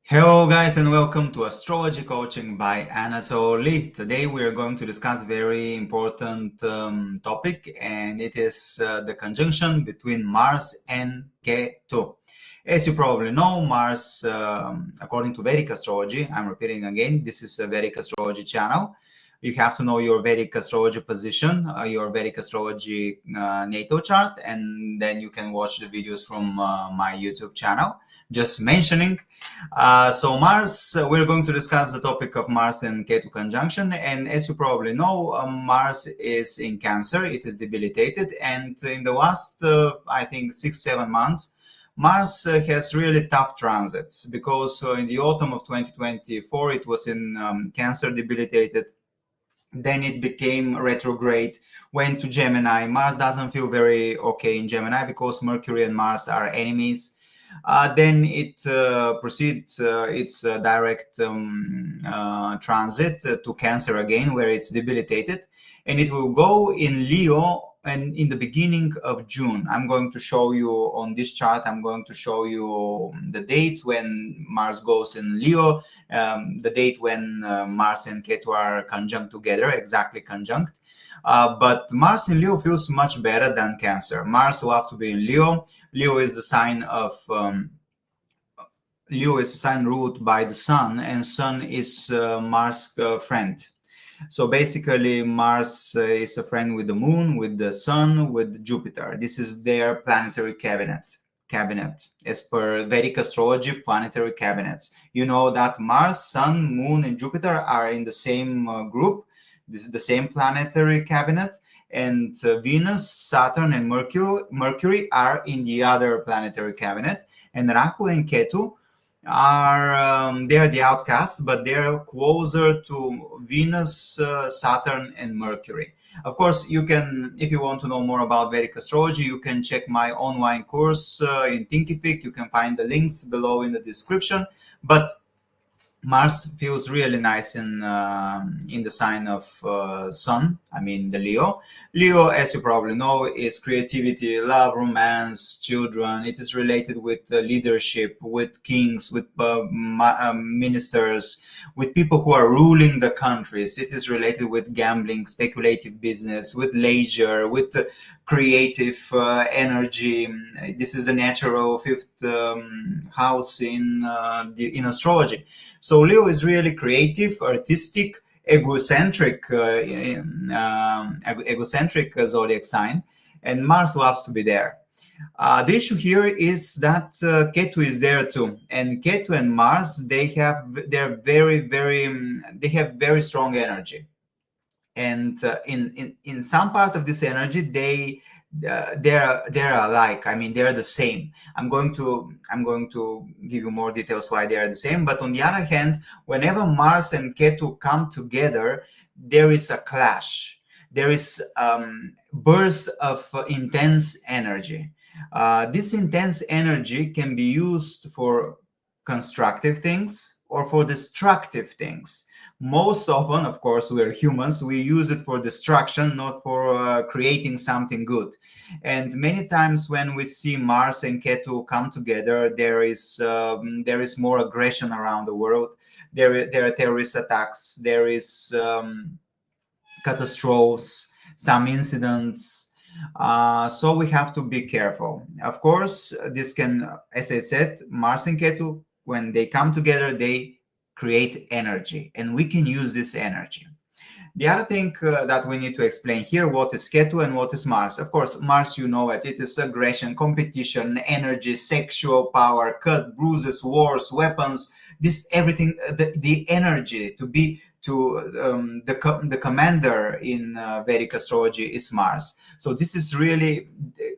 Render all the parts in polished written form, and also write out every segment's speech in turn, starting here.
Hello guys and welcome to Astrology Coaching by Anatoly. Today we are going to discuss a very important topic, and it is the conjunction between Mars and Ketu. As you probably know, Mars, according to Vedic astrology, I'm repeating again, this is a Vedic astrology channel. You have to know your Vedic astrology position, your Vedic astrology natal chart, and then you can watch the videos from my YouTube channel. Just mentioning. So Mars, we're going to discuss the topic of Mars and Ketu conjunction. And as you probably know, Mars is in Cancer. It is debilitated. And in the last, I think, 6-7 months, Mars has really tough transits because in the autumn of 2024, it was in Cancer debilitated. Then it became retrograde, went to Gemini. Mars doesn't feel very okay in Gemini because Mercury and Mars are enemies. Then it proceeds its direct transit to Cancer again, where it's debilitated, and it will go in Leo and in the beginning of June. I'm going to show you on this chart, I'm going to show you the dates when Mars goes in Leo, the date when Mars and Ketu are conjunct together, exactly conjunct. But Mars in Leo feels much better than Cancer. Mars loves to be in Leo. Leo is the sign of Leo is a sign ruled by the Sun, and Sun is Mars' friend. So basically, Mars is a friend with the Moon, with the Sun, with Jupiter. This is their planetary cabinet. As per Vedic astrology, planetary cabinets. You know that Mars, Sun, Moon, and Jupiter are in the same group. This is the same planetary cabinet. And Venus, Saturn, and Mercury are in the other planetary cabinet. And Rahu and Ketu are they're the outcasts, but they're closer to Venus, Saturn, and Mercury. Of course, you can, if you want to know more about Vedic astrology, you can check my online course in Thinkific. You can find the links below in the description. But Mars feels really nice in the sign of Sun. I mean, the Leo. Leo, as you probably know, is creativity, love, romance, children. It is related with leadership, with kings, with ministers, with people who are ruling the countries. It is related with gambling, speculative business, with leisure, with creative energy. This is the natural fifth house in astrology. So Leo is really creative, artistic, egocentric zodiac sign, and Mars loves to be there. The issue here is that Ketu is there too, and Ketu and Mars they have very strong energy, and in some part of this energy they're alike. I mean, they're the same. I'm going to give you more details why they are the same. But on the other hand, whenever Mars and Ketu come together, there is a clash. There is burst of intense energy. This intense energy can be used for constructive things or for destructive things. Most often, of course, we're humans, we use it for destruction, not for creating something good. And many times when we see Mars and Ketu come together, there is more aggression around the world. There are terrorist attacks, there is catastrophes, some incidents. So we have to be careful. Of course, this can, as I said, Mars and Ketu, when they come together, they create energy, and we can use this energy. The other thing that we need to explain here, what is Ketu and what is Mars. Of course, Mars, you know it. It is aggression, competition, energy, sexual power, cut, bruises, wars, weapons. This everything, the energy to be the commander in Vedic astrology is Mars. So this is really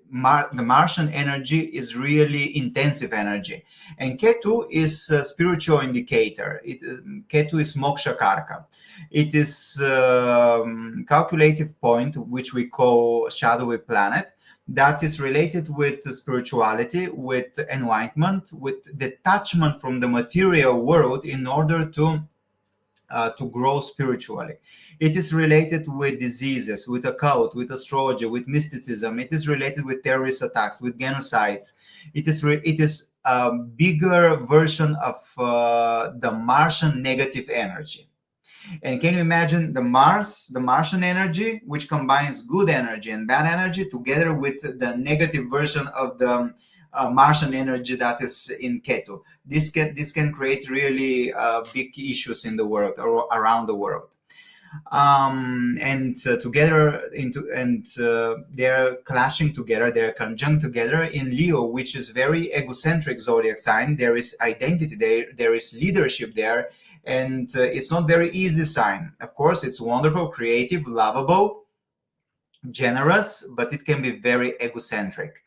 the Martian energy is really intensive energy, and Ketu is a spiritual indicator. Ketu is moksha karka. It is calculative point, which we call shadowy planet, that is related with spirituality, with enlightenment, with detachment from the material world in order to grow spiritually. It is related with diseases, with occult, with astrology, with mysticism. It is related with terrorist attacks, with genocides. It is a bigger version of the Martian negative energy. And can you imagine the Martian energy, which combines good energy and bad energy together with the negative version of the Martian energy that is in Ketu? This can create really big issues in the world or around the world. And together they're clashing together, they're conjunct together in Leo, which is very egocentric zodiac sign. There is identity there is leadership there, and it's not very easy sign. Of course, it's wonderful, creative, lovable, generous, but it can be very egocentric.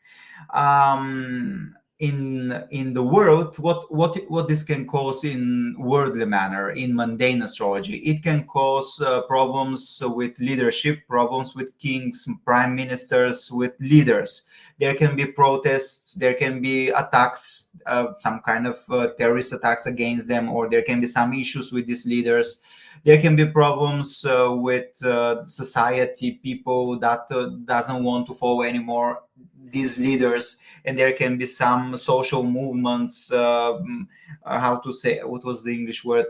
In the world, what this can cause in worldly manner, in mundane astrology, it can cause problems with leadership, problems with kings, prime ministers, with leaders. There can be protests, there can be attacks, some kind of terrorist attacks against them, or there can be some issues with these leaders. There can be problems with society, people that doesn't want to follow anymore these leaders, and there can be some social movements, how to say, what was the English word,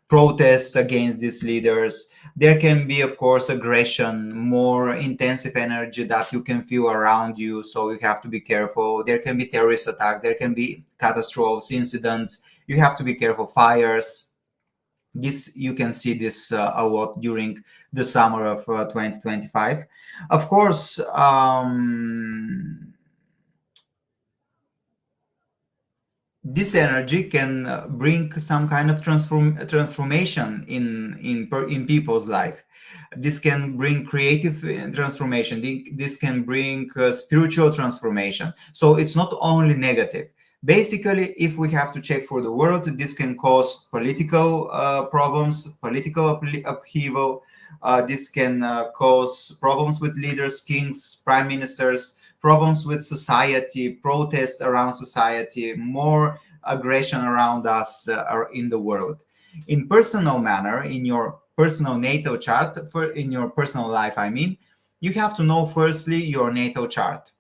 protests against these leaders. There can be, of course, aggression, more intensive energy that you can feel around you, so you have to be careful. There can be terrorist attacks, there can be catastrophes, incidents, you have to be careful, fires. This, you can see this a lot during the summer of 2025. Of course, this energy can bring some kind of transformation in people's life. This can bring creative transformation. This can bring spiritual transformation. So it's not only negative. Basically, if we have to check for the world, this can cause political problems, political upheaval. This can cause problems with leaders, kings, prime ministers, problems with society, protests around society, more aggression around us in the world. In personal manner, in your personal natal chart, in your personal life, I mean, you have to know firstly your natal chart.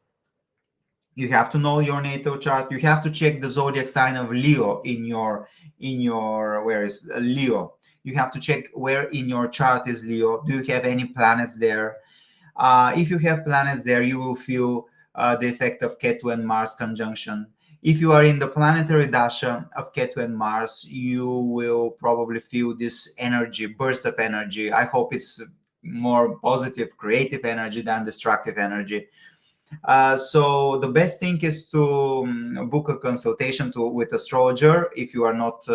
You have to know your natal chart. You have to check the zodiac sign of Leo in your where is Leo. You have to check where in your chart is Leo. Do you have any planets there? If you have planets there, you will feel the effect of Ketu and Mars conjunction. If you are in the planetary dasha of Ketu and Mars, you will probably feel this energy, burst of energy. I hope it's more positive, creative energy than destructive energy. So the best thing is to book a consultation with astrologer if you are not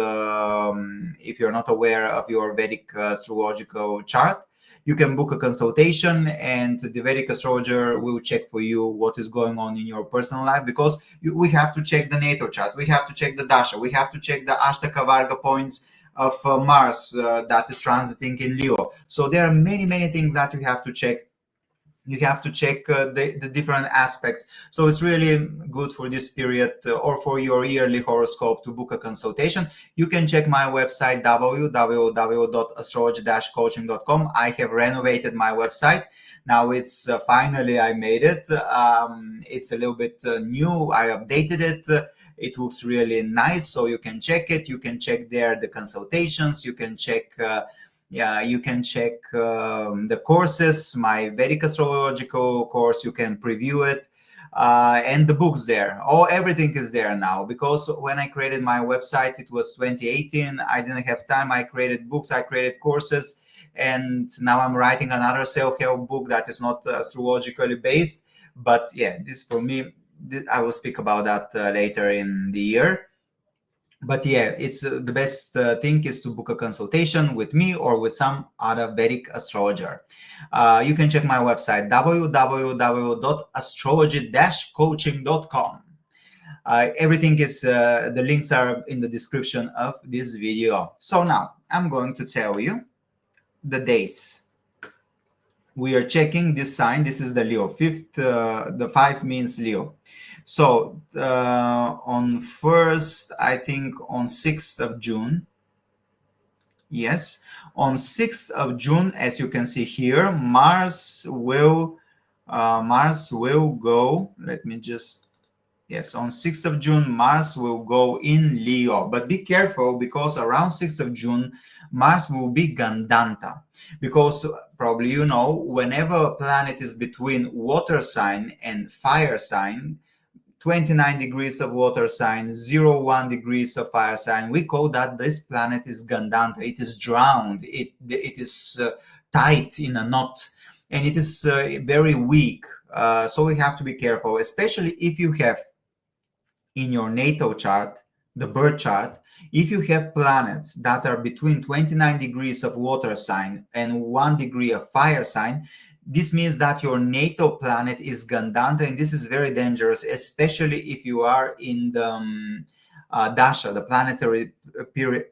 aware of your Vedic astrological chart. You can book a consultation, and the Vedic astrologer will check for you what is going on in your personal life, because we have to check the natal chart, we have to check the dasha, we have to check the Ashtaka Varga points of Mars that is transiting in Leo. So there are many things that you have to check. You have to check the different aspects. So it's really good for this period or for your yearly horoscope to book a consultation. You can check my website, www.astrology-coaching.com. I have renovated my website. Now it's finally, I made it. It's a little bit new. I updated it. It looks really nice. So you can check it. You can check there the consultations. You can check you can check the courses, my Vedic astrological course. You can preview it, and the books there. Everything is there now, because when I created my website, it was 2018. I didn't have time. I created books, I created courses, and now I'm writing another self-help book that is not astrologically based. But yeah, this for me, I will speak about that later in the year. But yeah, it's the best thing is to book a consultation with me or with some other Vedic astrologer. You can check my website, www.astrology-coaching.com. Everything is, the links are in the description of this video. So now I'm going to tell you the dates. We are checking this sign. This is the Leo. The 5 means Leo. So on 1st, I think on 6th of June, yes, on 6th of June, as you can see here, Mars will go. Let me just Yes, on 6th of June, Mars will go in Leo. But be careful, because around 6th of June, Mars will be Gandanta. Because probably you know, whenever a planet is between water sign and fire sign, 29 degrees of water sign, 0, 1 degrees of fire sign, we call that this planet is Gandanta. It is drowned. It is tight in a knot, and it is very weak. So we have to be careful, especially if you have in your natal chart, the birth chart, if you have planets that are between 29 degrees of water sign and 1 degree of fire sign, this means that your natal planet is Gandanta, and this is very dangerous, especially if you are in the dasha, the planetary period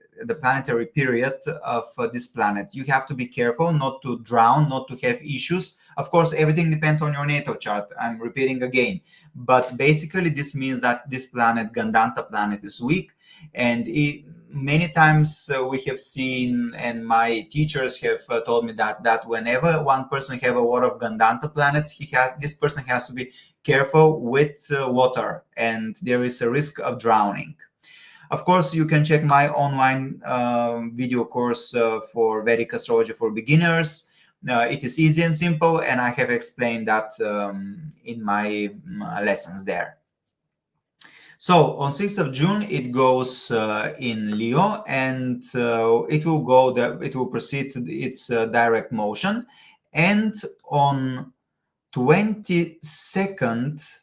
of this planet. You have to be careful not to drown, not to have issues. Of course, everything depends on your natal chart. I'm repeating again. But basically, this means that this planet, Gandanta planet, is weak. And many times we have seen, and my teachers have told me that whenever one person have a lot of Gandanta planets, this person has to be careful with water, and there is a risk of drowning. Of course, you can check my online video course for Vedic astrology for beginners. It is easy and simple, and I have explained that in my lessons there. So on 6th of June, it goes in Leo, and it will proceed to its direct motion. And on 22nd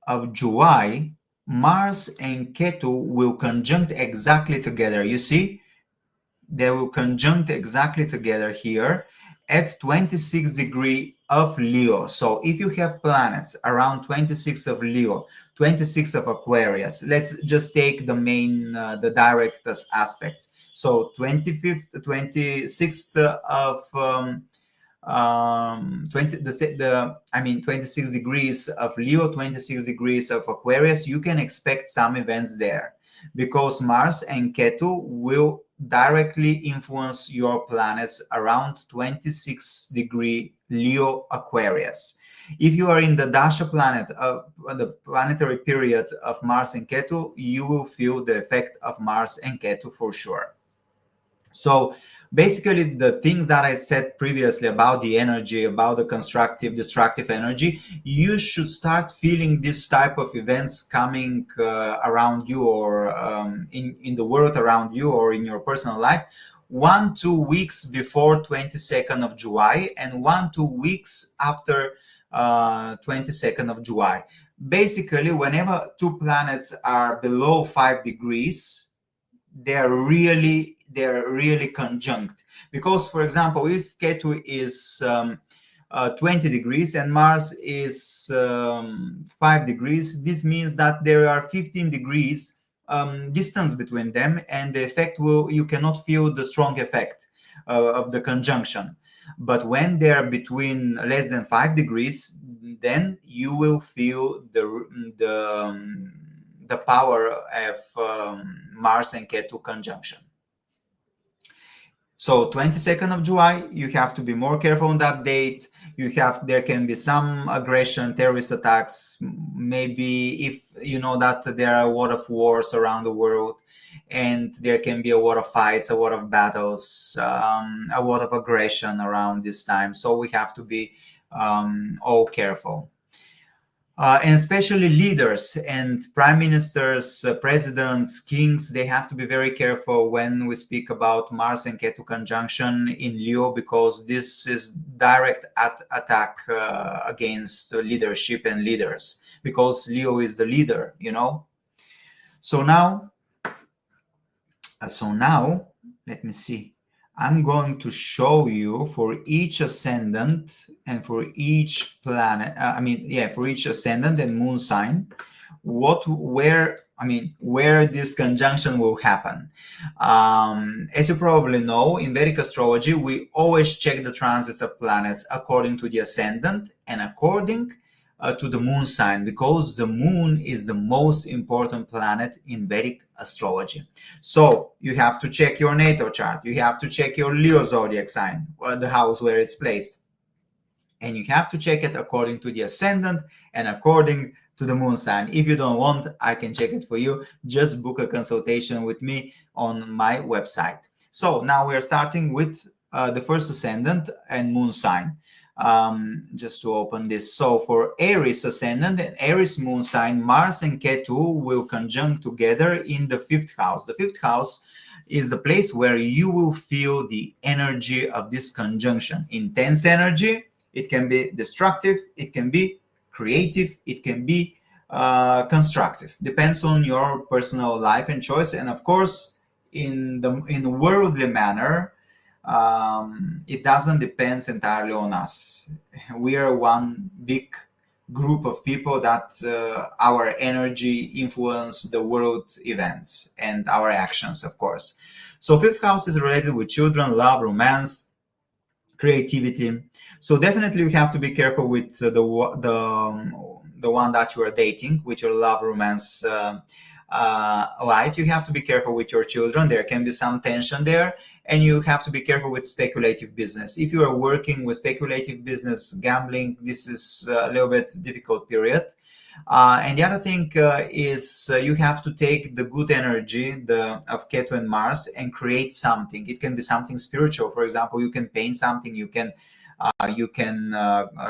of July, Mars and Ketu will conjunct exactly together. You see, they will conjunct exactly together here at 26 degree of Leo. So if you have planets around 26 of Leo, 26 of Aquarius, let's just take the main, the direct aspects. So 25th, 26th of 26 degrees of Leo, 26 degrees of Aquarius, you can expect some events there, because Mars and Ketu will directly influence your planets around 26 degree Leo Aquarius. If you are in the dasha planet of the planetary period of Mars and Ketu, you will feel the effect of Mars and Ketu for sure. So basically, the things that I said previously about the energy, about the constructive, destructive energy, you should start feeling this type of events coming around you, or in the world around you, or in your personal life, 1-2 weeks before 22nd of July and 1-2 weeks after 22nd of July. Basically, whenever two planets are below 5 degrees, they're really conjunct. Because, for example, if Ketu is 20 degrees and Mars is 5 degrees, this means that there are 15 degrees distance between them, and the effect you cannot feel the strong effect of the conjunction. But when they are between less than 5 degrees, then you will feel the power of Mars and Ketu conjunction. So 22nd of July, you have to be more careful on that date. There can be some aggression, terrorist attacks, maybe, if you know that there are a lot of wars around the world, and there can be a lot of fights, a lot of battles, a lot of aggression around this time. So we have to be all careful. And especially leaders and prime ministers, presidents, kings, they have to be very careful when we speak about Mars and Ketu conjunction in Leo, because this is direct attack against leadership and leaders, because Leo is the leader, you know. So now, let me see. I'm going to show you for each ascendant and for each planet, for each ascendant and moon sign, where this conjunction will happen. As you probably know, in Vedic astrology, we always check the transits of planets according to the ascendant and according to the moon sign, because the moon is the most important planet in Vedic astrology. So you have to check your natal chart, you have to check your Leo zodiac sign, the house where it's placed, and you have to check it according to the ascendant and according to the moon sign. If you don't want, I can check it for you. Just book a consultation with me on my website. So now we are starting with the first ascendant and moon sign. Just to open this. So for Aries ascendant and Aries moon sign, Mars and Ketu will conjunct together in the 5th house. The 5th house is the place where you will feel the energy of this conjunction. Intense energy. It can be destructive. It can be creative. It can be constructive. Depends on your personal life and choice. And of course, in the worldly manner, it doesn't depend entirely on us. We are one big group of people that our energy influence the world events and our actions, of course. So 5th house is related with children, love, romance, creativity. So definitely you have to be careful with the one that you are dating, with your love, romance life. You have to be careful with your children. There can be some tension there. And you have to be careful with speculative business. If you are working with speculative business, gambling, this is a little bit difficult period. And the other thing is you have to take the good energy of Ketu and Mars and create something. It can be something spiritual. For example, you can paint something, you can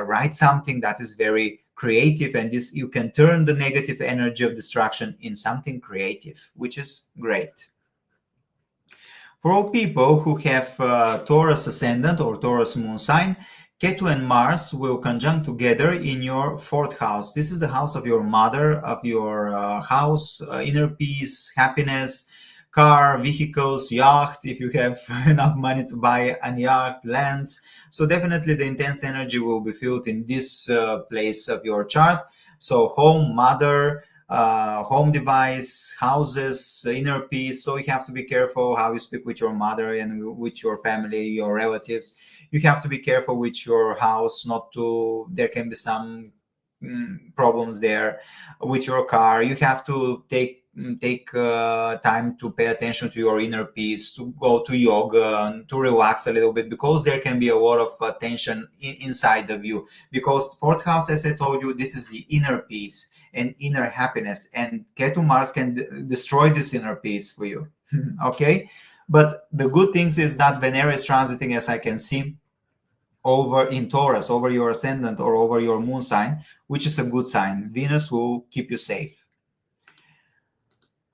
write something that is very creative, and this you can turn the negative energy of destruction in something creative, which is great. For all people who have Taurus ascendant or Taurus moon sign, Ketu and Mars will conjunct together in your 4th house. This is the house of your mother, of your house, inner peace, happiness, car, vehicles, yacht, if you have enough money to buy a yacht, lands. So definitely the intense energy will be felt in this place of your chart. So home, mother, home device, houses, inner peace. So you have to be careful how you speak with your mother and with your family, your relatives. You have to be careful with your house, there can be some problems there with your car. You have to take time to pay attention to your inner peace, to go to yoga, to relax a little bit, because there can be a lot of tension inside of you. Because 4th house, as I told you, this is the inner peace and inner happiness, and Ketu Mars can destroy this inner peace for you. Okay, but the good things is that Venera is transiting, as I can see, over in Taurus, over your ascendant or over your moon sign, which is a good sign. Venus will keep you safe.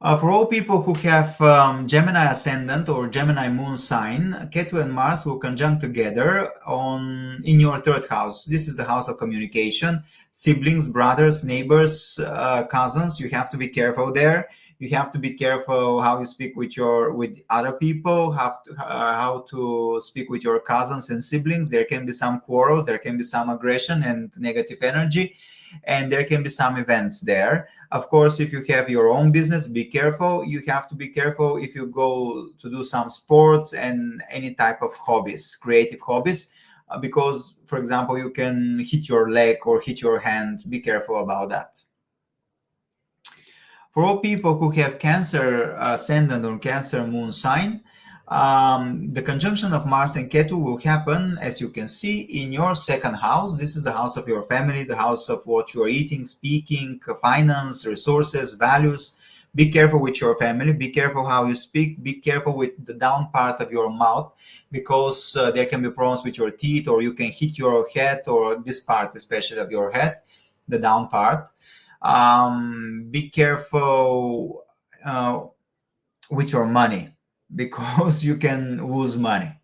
For all people who have Gemini ascendant or Gemini moon sign, Ketu and Mars will conjunct together in your 3rd house. This is the house of communication, siblings, brothers, neighbors, cousins. You have to be careful there. You have to be careful how you speak with other people, how to speak with your cousins and siblings. There can be some quarrels, there can be some aggression and negative energy, and there can be some events there. Of course, if you have your own business, be careful. You have to be careful if you go to do some sports and any type of hobbies, creative hobbies, because, for example, you can hit your leg or hit your hand. Be careful about that. For all people who have Cancer ascendant or Cancer moon sign, the conjunction of Mars and Ketu will happen, as you can see, in your 2nd house. This is the house of your family, the house of what you are eating, speaking, finance, resources, values. Be careful with your family. Be careful how you speak. Be careful with the down part of your mouth, because there can be problems with your teeth, or you can hit your head, or this part especially of your head, the down part. Be careful with your money, because you can lose money.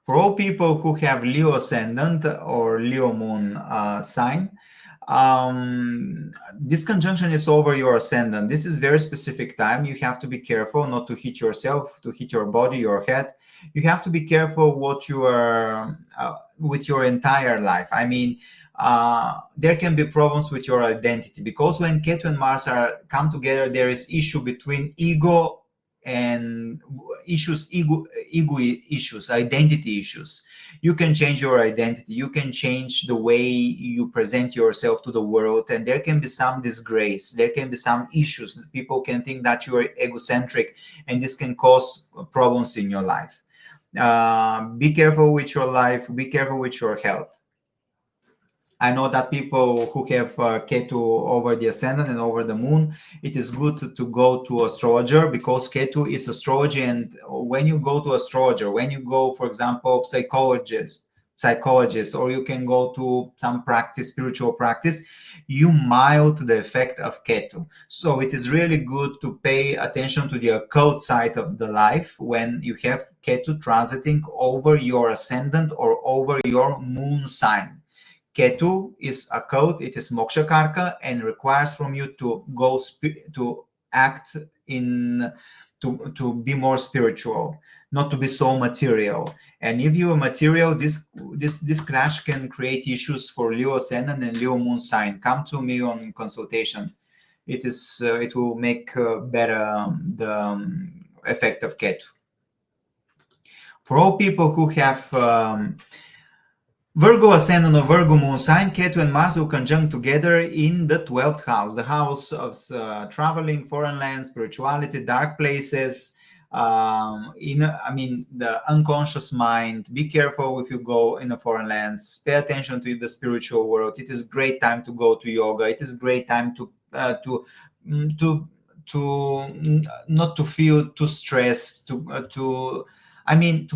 For all people who have Leo ascendant or Leo moon sign, this conjunction is over your ascendant. This is very specific time. You have to be careful not to hit yourself, to hit your body, your head. You have to be careful what you are with your entire life. I mean, there can be problems with your identity, because when Ketu and Mars come together, there is issue between ego and ego issues, identity issues. You can change your identity. You can change the way you present yourself to the world, and there can be some disgrace. There can be some issues. People can think that you are egocentric, and this can cause problems in your life. Be careful with your life. Be careful with your health. I know that people who have Ketu over the ascendant and over the moon, it is good to go to astrologer, because Ketu is astrology. And when you go to astrologer, when you go, for example, psychologist, or you can go to some practice, spiritual practice, you mild the effect of Ketu. So it is really good to pay attention to the occult side of the life when you have Ketu transiting over your ascendant or over your moon sign. Ketu is a code, it is moksha karka, and requires from you to go to act in to be more spiritual, not to be so material. And if you are material, this clash can create issues for Leo ascendant and Leo moon sign. Come to me on consultation. It will make better the effect of Ketu. For all people who have Virgo ascendant or Virgo moon sign, Ketu and Mars will conjunct together in the 12th house, the house of traveling, foreign lands, spirituality, dark places, the unconscious mind. Be careful if you go in a foreign lands. Pay attention to the spiritual world. It is great time to go to yoga. It is great time to not to feel too stressed, to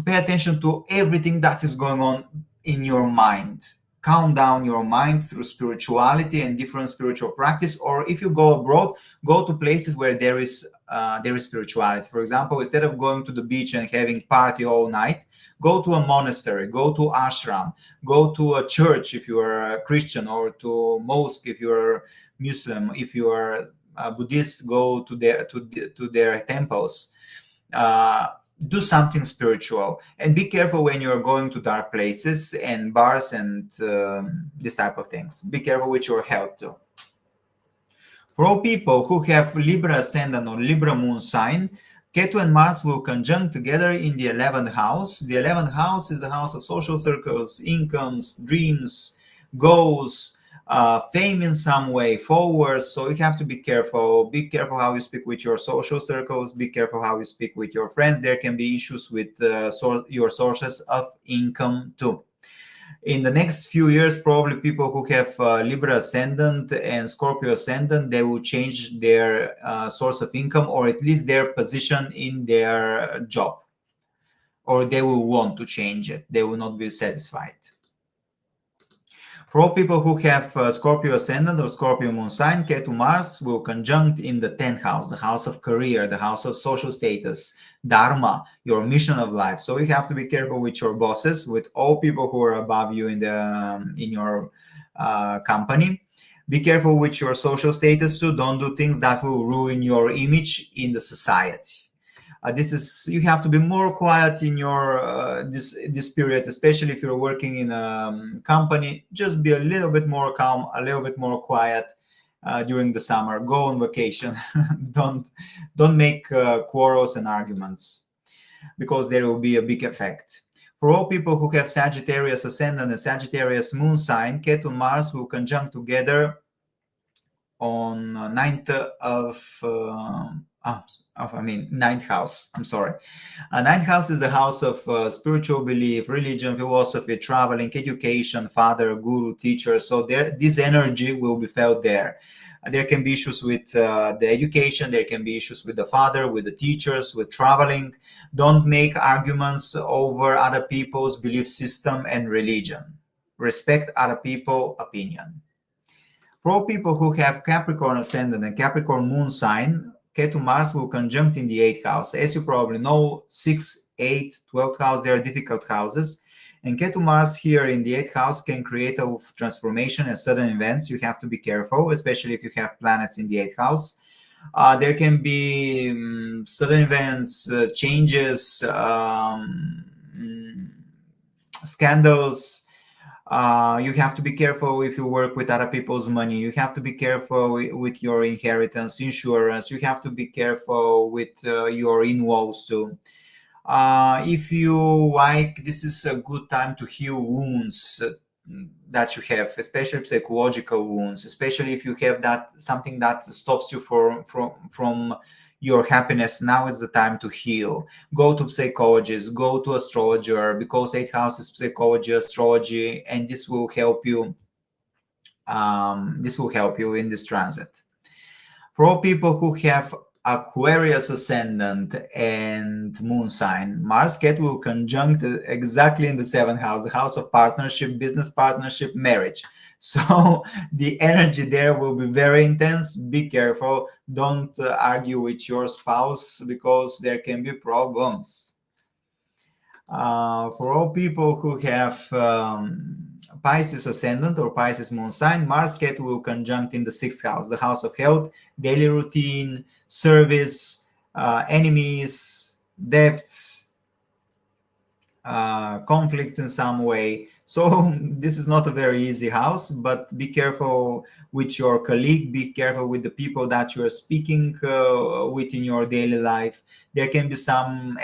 pay attention to everything that is going on in your mind. Calm down your mind through spirituality and different spiritual practice. Or if you go abroad, go to places where there is spirituality. For example, instead of going to the beach and having party all night, go to a monastery, go to ashram, go to a church if you are a Christian, or to a mosque if you are Muslim. If you are a Buddhist, go to their temples. Do something spiritual, and be careful when you're going to dark places and bars and this type of things. Be careful with your health too. For all people who have Libra ascendant or Libra moon sign, Ketu and Mars will conjunct together in the 11th house. The 11th house is the house of social circles, incomes, dreams, goals, fame in some way, followers. So you have to be careful. Be careful how you speak with your social circles. Be careful how you speak with your friends. There can be issues with your sources of income too. In the next few years, probably people who have Libra ascendant and Scorpio ascendant, they will change their source of income, or at least their position in their job, or they will want to change it. They will not be satisfied. For all people who have Scorpio ascendant or Scorpio moon sign, Ketu Mars will conjunct in the 10th house, the house of career, the house of social status, dharma, your mission of life. So you have to be careful with your bosses, with all people who are above you in your company. Be careful with your social status too. Don't do things that will ruin your image in the society. You have to be more quiet in your this period, especially if you're working in a company. Just be a little bit more calm, a little bit more quiet during the summer. Go on vacation. don't make quarrels and arguments, because there will be a big effect. For all people who have Sagittarius ascendant and Sagittarius moon sign, Ketu and Mars will conjunct together on 9th ninth house. I'm sorry. Ninth house is the house of spiritual belief, religion, philosophy, traveling, education, father, guru, teacher. So this energy will be felt there. There can be issues with the education. There can be issues with the father, with the teachers, with traveling. Don't make arguments over other people's belief system and religion. Respect other people's opinion. For all people who have Capricorn ascendant and Capricorn moon sign, Ketu Mars will conjunct in the 8th house. As you probably know, 6, 8, 12th house, they are difficult houses. And Ketu Mars here in the 8th house can create a transformation and sudden events. You have to be careful, especially if you have planets in the 8th house. There can be sudden events, changes, scandals. You have to be careful if you work with other people's money. You have to be careful with your inheritance, insurance. You have to be careful with your involves too. If you like, this is a good time to heal wounds that you have, especially psychological wounds, especially if you have something that stops you from your happiness. Now is the time to heal. Go to psychologist, go to astrologer, because 8th house is psychology, astrology, and this will help you this will help you in this transit. For all people who have Aquarius ascendant and moon sign, Mars Ketu will conjunct exactly in the 7th house, the house of partnership, business partnership, marriage. So the energy there will be very intense. Be careful. Don't argue with your spouse because there can be problems. For all people who have Pisces ascendant or Pisces moon sign, Mars Ketu will conjunct in the 6th house, the house of health, daily routine, service, enemies, debts, conflicts in some way. So this is not a very easy house, but be careful with your colleague, be careful with the people that you are speaking with in your daily life. There can be some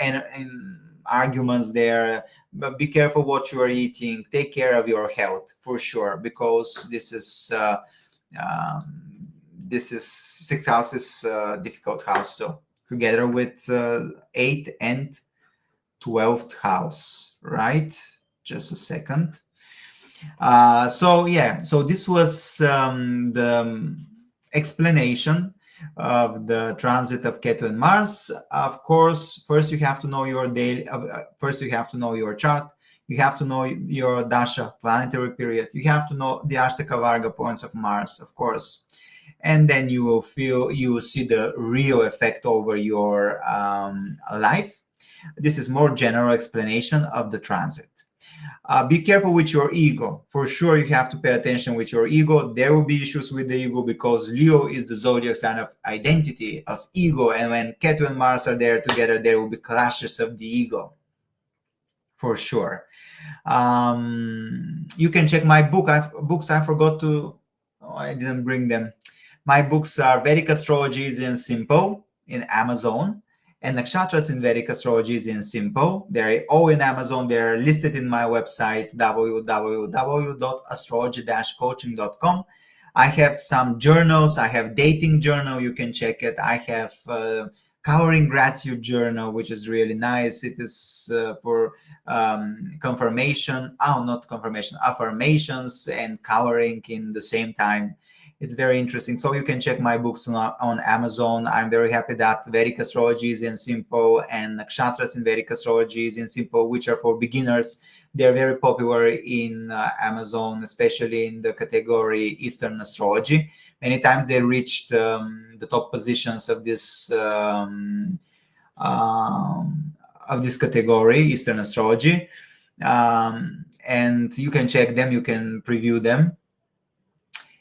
arguments there, but be careful what you are eating. Take care of your health for sure, because this is 6th house is a difficult house too, together with 8th and 12th house, right? Just a second. So this was the explanation of the transit of Ketu and Mars. Of course, first you have to know your daily. First you have to know your chart. You have to know your dasha, planetary period. You have to know the Ashtaka Varga points of Mars, of course, and then you will see the real effect over your life. This is more general explanation of the transit. Be careful with your ego. For sure, you have to pay attention with your ego. There will be issues with the ego because Leo is the zodiac sign of identity, of ego. And when Ketu and Mars are there together, there will be clashes of the ego. For sure. You can check my books. I forgot to, I didn't bring them. My books are Vedic Astrology is in Simple in Amazon, and Nakshatras in Vedic Astrology is in Simple. They're all in Amazon. They're listed in my website, www.astrology-coaching.com. I have some journals. I have dating journal. You can check it. I have cowering gratitude journal, which is really nice. It is for affirmations and cowering in the same time. It's very interesting. So you can check my books on Amazon. I'm very happy that Vedic Astrology is in Simple and Nakshatras in Vedic Astrology is in Simple, which are for beginners. They're very popular in Amazon, especially in the category Eastern Astrology. Many times they reached the top positions of this category, Eastern Astrology. And you can check them, you can preview them.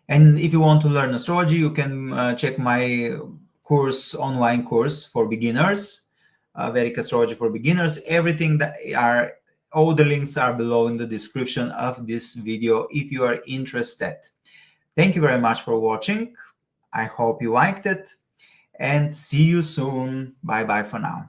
And if you want to learn astrology, you can check my online course for beginners, Vedic Astrology for Beginners. All the links are below in the description of this video if you are interested. Thank you very much for watching. I hope you liked it, and see you soon. Bye-bye for now.